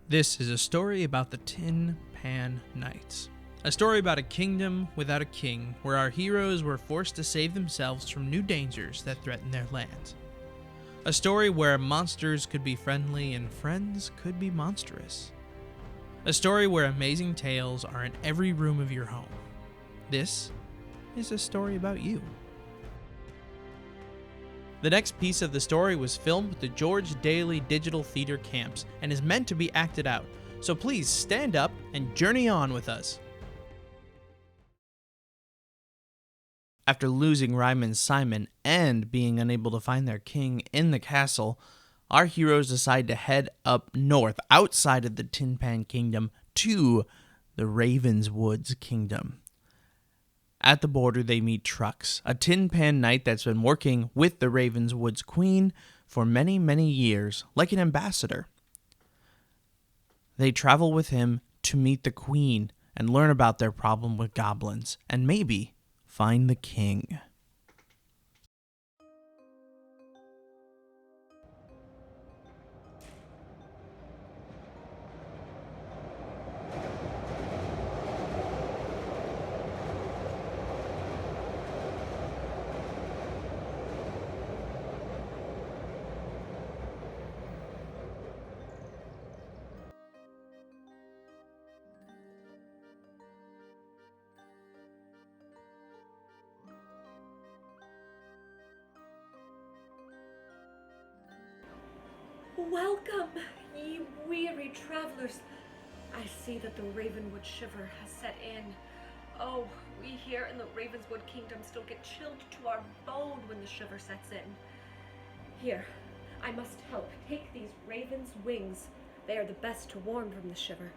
This is a story about the Tin Pan Knights. A story about a kingdom without a king, where our heroes were forced to save themselves from new dangers that threaten their lands. A story where monsters could be friendly and friends could be monstrous. A story where amazing tales are in every room of your home. This is a story about you. The next piece of the story was filmed with the George Daly Digital Theater Camps and is meant to be acted out, so please stand up and journey on with us. After losing Ryman Simon and being unable to find their king in the castle, our heroes decide to head up north outside of the Tin Pan Kingdom to the Ravenswood Kingdom. At the border, they meet Trux, a Tin Pan Knight that's been working with the Ravenswood Queen for many, many years, like an ambassador. They travel with him to meet the Queen and learn about their problem with goblins, and maybe find the king. Welcome, ye weary travelers. I see that the Ravenwood shiver has set in. Oh, we here in the Ravenswood Kingdom still get chilled to our bone when the shiver sets in. Here, I must help. Take these ravens' wings. They are the best to warm from the shiver.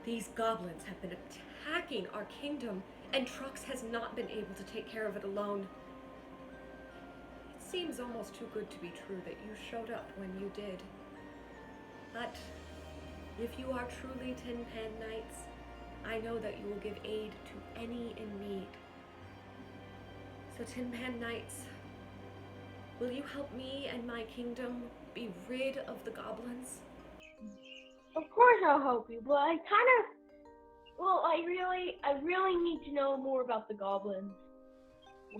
These goblins have been attacking our kingdom, and Trux has not been able to take care of it alone. It seems almost too good to be true that you showed up when you did. But if you are truly Tin Pan Knights, I know that you will give aid to any in need. So Tin Pan Knights, will you help me and my kingdom be rid of the goblins? Of course I'll help you, but I really need to know more about the goblins.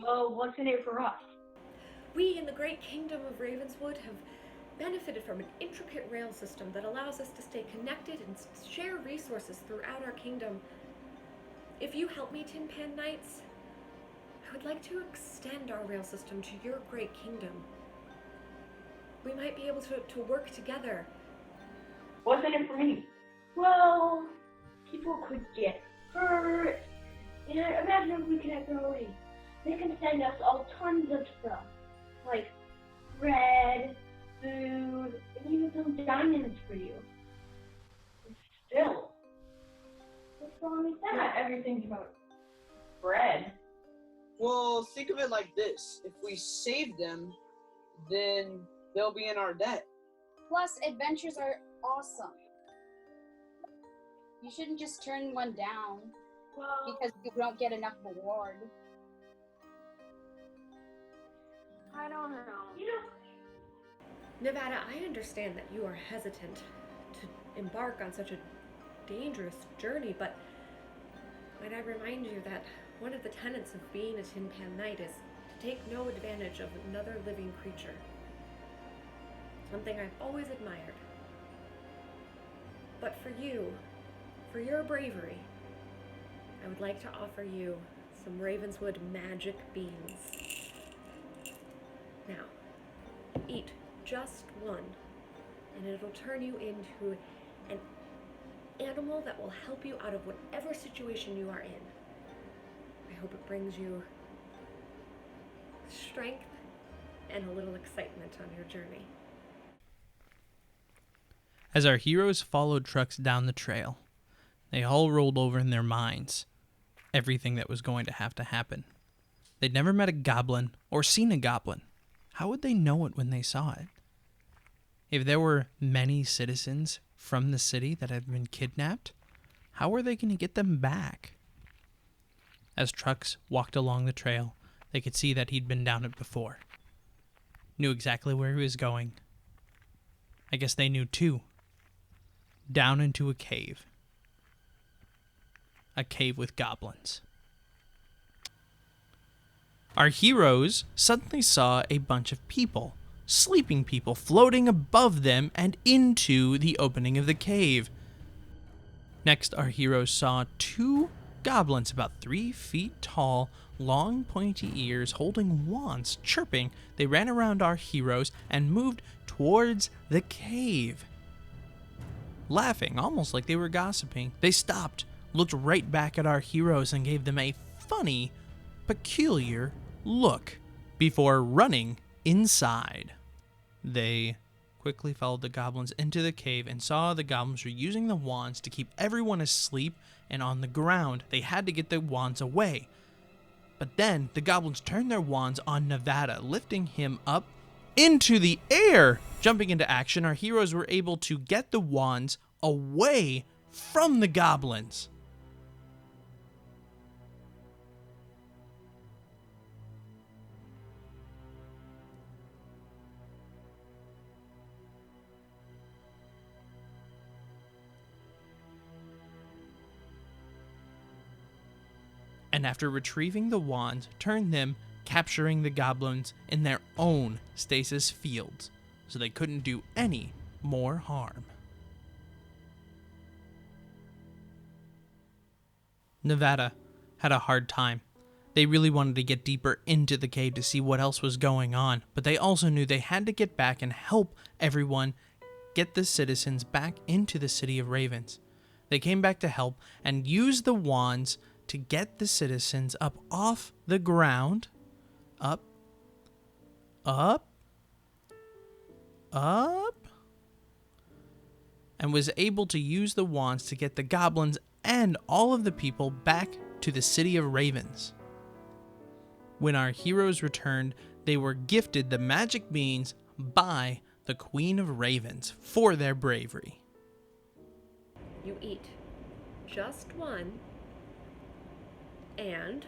Well, what's in it for us? We in the great kingdom of Ravenswood have benefited from an intricate rail system that allows us to stay connected and share resources throughout our kingdom. If you help me, Tin Pan Knights, I would like to extend our rail system to your great kingdom. We might be able to work together. What's in it for me? Well, people could get hurt. And imagine if we connect our ways. They can send us all tons of stuff. Like bread, food, and even some diamonds for you. Still, what's wrong with that? Not everything's about bread. Well, think of it like this. If we save them, then they'll be in our debt. Plus, adventures are awesome. You shouldn't just turn one down because you don't get enough reward. I don't know. Nevada, I understand that you are hesitant to embark on such a dangerous journey, but might I remind you that one of the tenets of being a Tin Pan Knight is to take no advantage of another living creature. Something I've always admired. But for you, for your bravery, I would like to offer you some Ravenswood magic beans. Now, eat just one, and it'll turn you into an animal that will help you out of whatever situation you are in. I hope it brings you strength and a little excitement on your journey. As our heroes followed Trux down the trail, they all rolled over in their minds everything that was going to happen. They'd never met a goblin or seen a goblin. How would they know it when they saw it? If there were many citizens from the city that had been kidnapped, how were they going to get them back? As Trux walked along the trail, they could see that he'd been down it before. Knew exactly where he was going. I guess they knew too. Down into a cave. A cave with goblins. Our heroes suddenly saw a bunch of people, sleeping people, floating above them and into the opening of the cave. Next, our heroes saw 2 goblins about 3 feet tall, long pointy ears, holding wands, chirping. They ran around our heroes and moved towards the cave. Laughing, almost like they were gossiping. They stopped, looked right back at our heroes and gave them a funny, peculiar look before running inside. They quickly followed the goblins into the cave and saw the goblins were using the wands to keep everyone asleep and on the ground. They had to get the wands away. But then the goblins turned their wands on Nevada, lifting him up into the air. Jumping into action, our heroes were able to get the wands away from the goblins. And after retrieving the wands, turned them, capturing the goblins in their own stasis fields, so they couldn't do any more harm. Nevada had a hard time. They really wanted to get deeper into the cave to see what else was going on, but they also knew they had to get back and help everyone get the citizens back into the City of Ravens. They came back to help and used the wands to get the citizens up off the ground, up, and was able to use the wands to get the goblins and all of the people back to the City of Ravens. When our heroes returned, they were gifted the magic beans by the Queen of Ravens for their bravery. You eat just one, and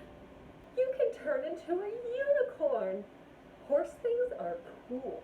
you can turn into a unicorn. Horse things are cool.